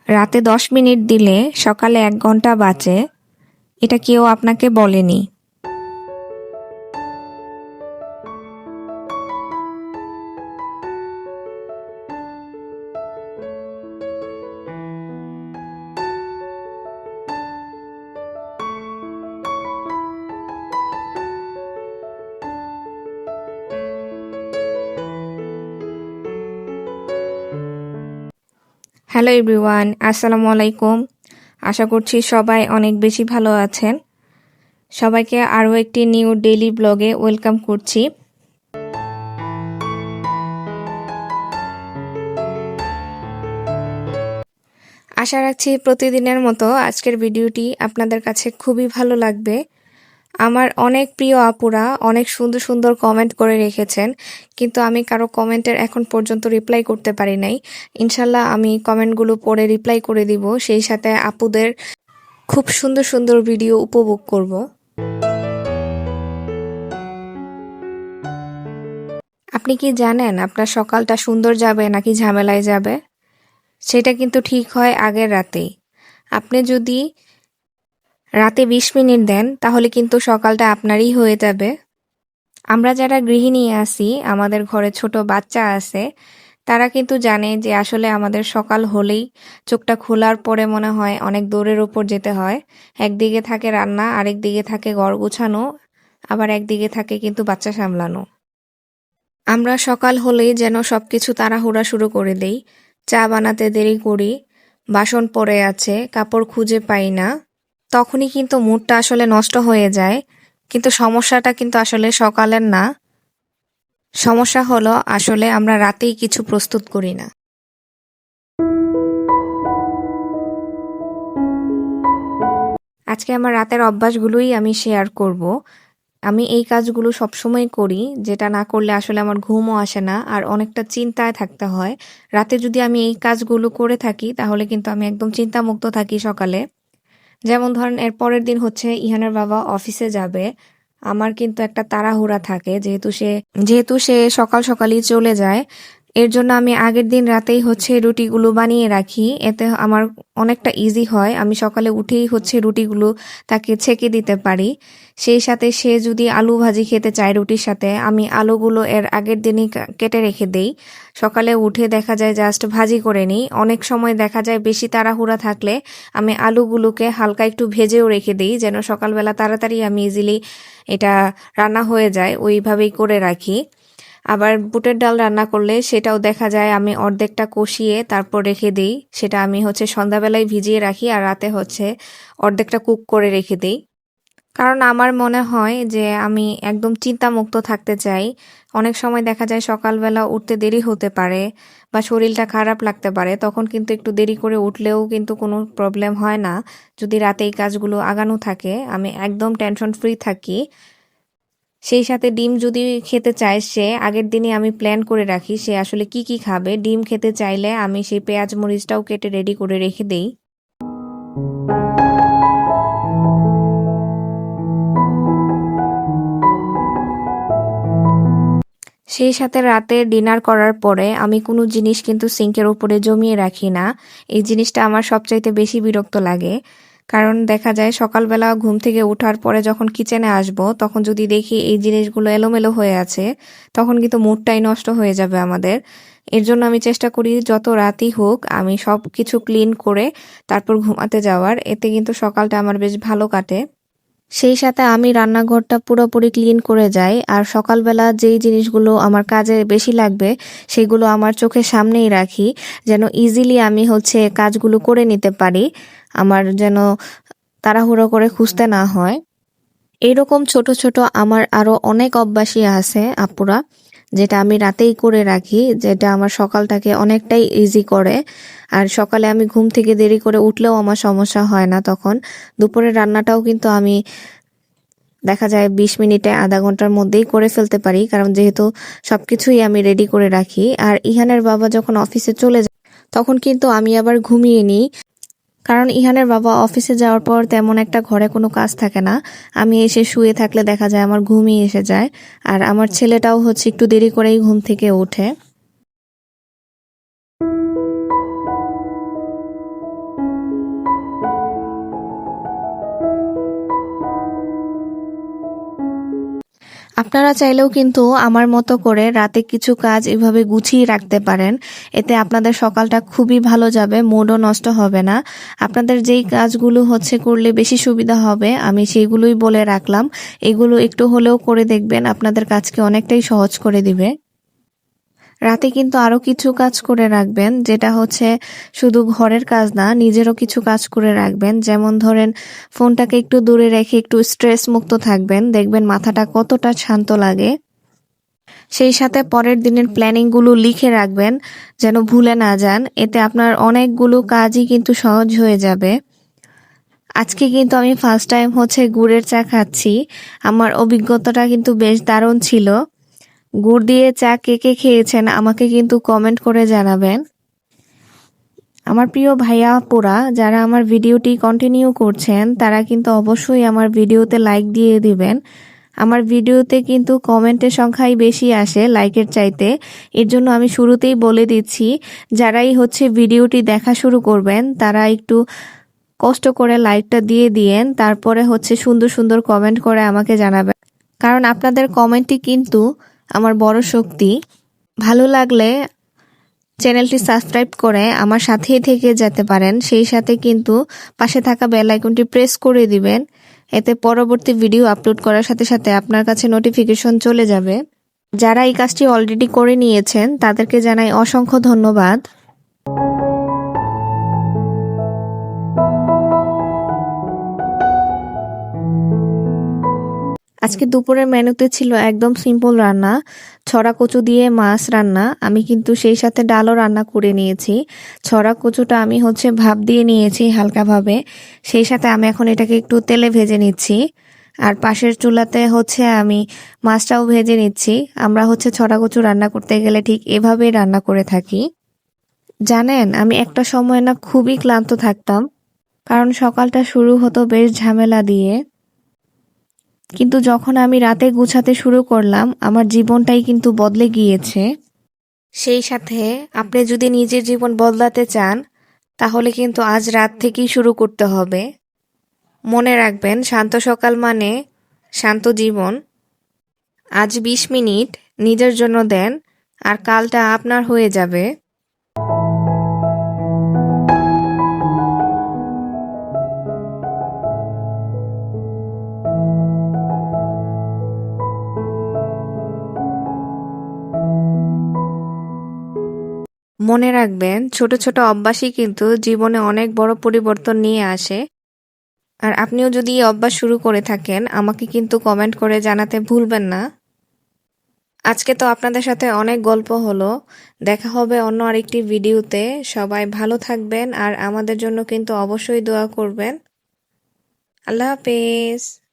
রাতে 10 মিনিট দিলে সকালে 1 ঘন্টা বাঁচে, এটা কেউ আপনাকে বলেনি। হ্যালো এভরিওয়ান, আসসালামু আলাইকুম। আশা করছি সবাই অনেক বেশি ভালো আছেন। সবাইকে আরও একটি নিউ ডেইলি ব্লগে ওয়েলকাম করছি। আশা রাখছি প্রতিদিনের মতো আজকের ভিডিওটি আপনাদের কাছে খুবই ভালো লাগবে। আমার অনেক প্রিয় আপুরা অনেক সুন্দর সুন্দর কমেন্ট করে রেখেছেন, কিন্তু আমি কারো কমেন্টের এখন পর্যন্ত রিপ্লাই করতে পারি নাই। ইনশাল্লাহ আমি কমেন্টগুলো পড়ে রিপ্লাই করে দিব, সেই সাথে আপুদের খুব সুন্দর সুন্দর ভিডিও উপভোগ করব। আপনি কি জানেন আপনার সকালটা সুন্দর যাবে নাকি ঝামেলায় যাবে? সেটা কিন্তু ঠিক হয় আগের রাতেই। আপনি যদি রাতে 20 মিনিট দেন তাহলে কিন্তু সকালটা আপনারই হয়ে যাবে। আমরা যারা গৃহিণী আছি, আমাদের ঘরে ছোট বাচ্চা আছে, তারা কিন্তু জানে যে আসলে আমাদের সকাল হলেই চোখটা খোলার পরে মনে হয় অনেক দৌড়ের উপর যেতে হয়। একদিকে থাকে রান্না, আরেক দিকে থাকে ঘর গোছানো, আবার একদিকে থাকে কিন্তু বাচ্চা সামলানো। আমরা সকাল হলেই যেন সবকিছু তাড়াহুড়া শুরু করে দেই। চা বানাতে দেরি করি, বাসন পড়ে আছে, কাপড় খুঁজে পাই না। তখনই কিন্তু মুডটা আসলে নষ্ট হয়ে যায়। কিন্তু সমস্যাটা কিন্তু আসলে সকালের না। সমস্যা হলো আসলে আমরা রাতেই কিছু প্রস্তুত করি না। আজকে আমার রাতের অভ্যাসগুলোই আমি শেয়ার করব। আমি এই কাজগুলো সবসময় করি, যেটা না করলে আসলে আমার ঘুমও আসে না আর অনেকটা চিন্তায় থাকতে হয়। রাতে যদি আমি এই কাজগুলো করে থাকি তাহলে কিন্তু আমি একদম চিন্তামুক্ত থাকি সকালে। যেমন ধরেন এর পরের দিন হচ্ছে ইহানের বাবা অফিসে যাবে। আমার কিন্তু একটা তাড়াহুড়া থাকে, যেহেতু সে সকাল সকালই চলে যায়। এর জন্য আমি আগের দিন রাতেই হচ্ছে রুটিগুলো বানিয়ে রাখি, এতে আমার অনেকটা ইজি হয়। আমি সকালে উঠেই হচ্ছে রুটিগুলো তাকে ছেঁকে দিতে পারি। সেই সাথে সে যদি আলু ভাজি খেতে চায় রুটির সাথে, আমি আলুগুলো এর আগের দিনই কেটে রেখে দেই। সকালে উঠে দেখা যায় জাস্ট ভাজি করে নিই। অনেক সময় দেখা যায় বেশি তাড়াহুড়া থাকলে আমি আলুগুলোকে হালকা একটু ভেজেও রেখে দিই, যেন সকালবেলা তাড়াতাড়ি আমি ইজিলি এটা রান্না হয়ে যায়, ওইভাবেই করে রাখি। আবার বুটের ডাল রান্না করলে সেটাও দেখা যায় আমি অর্ধেকটা কষিয়ে তারপর রেখে দিই। সেটা আমি হচ্ছে সন্ধ্যাবেলায় ভিজিয়ে রাখি আর রাতে হচ্ছে অর্ধেকটা কুক করে রেখে দিই। কারণ আমার মনে হয় যে আমি একদম চিন্তামুক্ত থাকতে চাই। অনেক সময় দেখা যায় সকালবেলা উঠতে দেরি হতে পারে বা শরীরটা খারাপ লাগতে পারে, তখন কিন্তু একটু দেরি করে উঠলেও কিন্তু কোনো প্রবলেম হয় না। যদি রাতে এই কাজগুলো আগানো থাকে আমি একদম টেনশন ফ্রি থাকি। সেই সাথে ডিম যদি খেতে চায় সে, আগের দিনই আমি প্ল্যান করে রাখি সে আসলে কি কি খাবে। ডিম খেতে চাইলে আমি সেই পেঁয়াজ মরিচটাও কেটে রেডি করে রেখে দেই। সেই সাথে রাতে ডিনার করার পরে আমি কোনো জিনিস কিন্তু সিঙ্কের উপরে জমিয়ে রাখি না। এই জিনিসটা আমার সবচাইতে বেশি বিরক্ত লাগে। কারণ দেখা যায় সকালবেলা ঘুম থেকে ওঠার পরে যখন কিচেনে আসব, তখন যদি দেখি এই জিনিসগুলো এলোমেলো হয়ে আছে, তখন কিন্তু মুডটাই নষ্ট হয়ে যাবে আমাদের। এর জন্য আমি চেষ্টা করি যত রাতই হোক আমি সব কিছু ক্লিন করে তারপর ঘুমাতে যাওয়ার। এতে কিন্তু সকালটা আমার বেশ ভালো কাটে। সেই সাথে আমি রান্নাঘরটা পুরোপুরি ক্লিন করে যাই আর সকালবেলা যেই জিনিসগুলো আমার কাজে বেশি লাগবে সেগুলো আমার চোখের সামনেই রাখি, যেন ইজিলি আমি হচ্ছে কাজগুলো করে নিতে পারি, আমার যেন তাড়াহুড়ো করে খুঁজতে না হয়। এইরকম ছোট ছোট আমার আরো অনেক অভ্যাসই আছে আপুরা, যেটা আমি রাতেই করে রাখি, যেটা আমার সকালটাকে অনেকটাই ইজি করে। আর সকালে আমি ঘুম থেকে দেরি করে উঠলেও আমার সমস্যা হয় না তখন। দুপুরের রান্নাটাও কিন্তু আমি দেখা যায় 20 মিনিটে আধা ঘন্টার মধ্যেই করে ফেলতে পারি, কারণ যেহেতু সবকিছুই আমি রেডি করে রাখি। আর ইহানের বাবা যখন অফিসে চলে যায় তখন কিন্তু আমি আবার ঘুমিয়ে নিই, কারণ ইহানের বাবা অফিসে যাওয়ার পর তেমন একটা ঘরে কোনো কাজ থাকে না। আমি এসে শুয়ে থাকলে দেখা যায় আমার ঘুমই এসে যায়। আর আমার ছেলেটাও হচ্ছে একটু দেরি করেই ঘুম থেকে ওঠে। আপনারা চাইলেও কিন্তু আমার মতো করে রাতে কিছু কাজ এভাবে গুছিয়ে রাখতে পারেন। এতে আপনাদের সকালটা খুবই ভালো যাবে, মুডও নষ্ট হবে না। আপনাদের যেই কাজগুলো করলে বেশি সুবিধা হবে আমি সেইগুলোই বলে রাখলাম। এগুলো একটু হলেও করে দেখবেন, আপনাদের কাজকে অনেকটাই সহজ করে দিবে। রাতে কিন্তু আরো কিছু কাজ করে রাখবেন, যেটা শুধু ঘরের কাজ না, নিজেরও কিছু কাজ করে রাখবেন। যেমন ধরেন, ফোনটাকে একটু দূরে রেখে একটু স্ট্রেস মুক্ত থাকবেন, দেখবেন মাথাটা কতটা শান্ত লাগে। সেই সাথে পরের দিনের প্ল্যানিং গুলো লিখে রাখবেন, যেন ভুলে না যান। এতে আপনার অনেকগুলো কাজই কিন্তু সহজ হয়ে যাবে। আজকে কিন্তু আমি ফার্স্ট টাইম গুড়ের চা খাচ্ছি। আমার অভিজ্ঞতাটা কিন্তু বেশ দারুণ ছিল। গুড় দিয়ে চা কে কে খেয়েছেন আমাকে কিন্তু কমেন্ট করে জানাবেন। আমার প্রিয় ভাইয়া আপুরা যারা আমার ভিডিওটি কন্টিনিউ করছেন তারা কিন্তু অবশ্যই আমার ভিডিওতে লাইক দিয়ে দিবেন। আমার ভিডিওতে কিন্তু কমেন্টের সংখ্যাই বেশি আসে লাইকের চাইতে। এর জন্য আমি শুরুতেই বলে দিচ্ছি, যারাই ভিডিওটি দেখা শুরু করবেন তারা একটু কষ্ট করে লাইকটা দিয়ে দিয়েন, তারপরে সুন্দর সুন্দর কমেন্ট করে আমাকে জানাবেন। কারণ আপনাদের কমেন্টই কিন্তু আমার বড় শক্তি। ভালো লাগলে চ্যানেলটি সাবস্ক্রাইব করে আমার সাথেই থেকে যেতে পারেন। সেই সাথে কিন্তু পাশে থাকা বেল আইকনটি প্রেস করে দিবেন। এতে পরবর্তী ভিডিও আপলোড করার সাথে সাথে আপনার কাছে নোটিফিকেশন চলে যাবে। যারা এই কাজটি অলরেডি করে নিয়েছেন তাদেরকে জানাই অসংখ্য ধন্যবাদ। আজকে দুপুরের মেনুতে ছিল একদম সিম্পল রান্না, ছড়া কচু দিয়ে মাছ রান্না। আমি কিন্তু সেই সাথে ডালও রান্না করে নিয়েছি। ছড়া কচুটা আমি ভাপ দিয়ে নিয়েছি হালকাভাবে। সেই সাথে আমি এখন এটাকে একটু তেলে ভেজে নিচ্ছি। আর পাশের চুলাতে আমি মাছটাও ভেজে নিচ্ছি। আমরা ছড়া কচু রান্না করতে গেলে ঠিক এভাবেই রান্না করে থাকি। জানেন, আমি একটা সময় না খুবই ক্লান্ত থাকতাম, কারণ সকালটা শুরু হতো বেশ ঝামেলা দিয়ে। কিন্তু যখন আমি রাতে গুছাতে শুরু করলাম, আমার জীবনটাই কিন্তু বদলে গিয়েছে। সেই সাথে আপনি যদি নিজের জীবন বদলাতে চান তাহলে কিন্তু আজ রাত থেকেই শুরু করতে হবে। মনে রাখবেন, শান্ত সকাল মানে শান্ত জীবন। আজ 20 মিনিট নিজের জন্য দেন, আর কালটা আপনার হয়ে যাবে। মনে রাখবেন, ছোট ছোট অভ্যাসই কিন্তু জীবনে অনেক বড় পরিবর্তন নিয়ে আসে। আর আপনিও যদি এই অভ্যাস শুরু করে থাকেন আমাকে কিন্তু কমেন্ট করে জানাতে ভুলবেন না। আজকে তো আপনাদের সাথে অনেক গল্প হলো। দেখা হবে অন্য আরেকটি ভিডিওতে। সবাই ভালো থাকবেন আর আমাদের জন্য কিন্তু অবশ্যই দোয়া করবেন। আল্লাহ হাফেজ।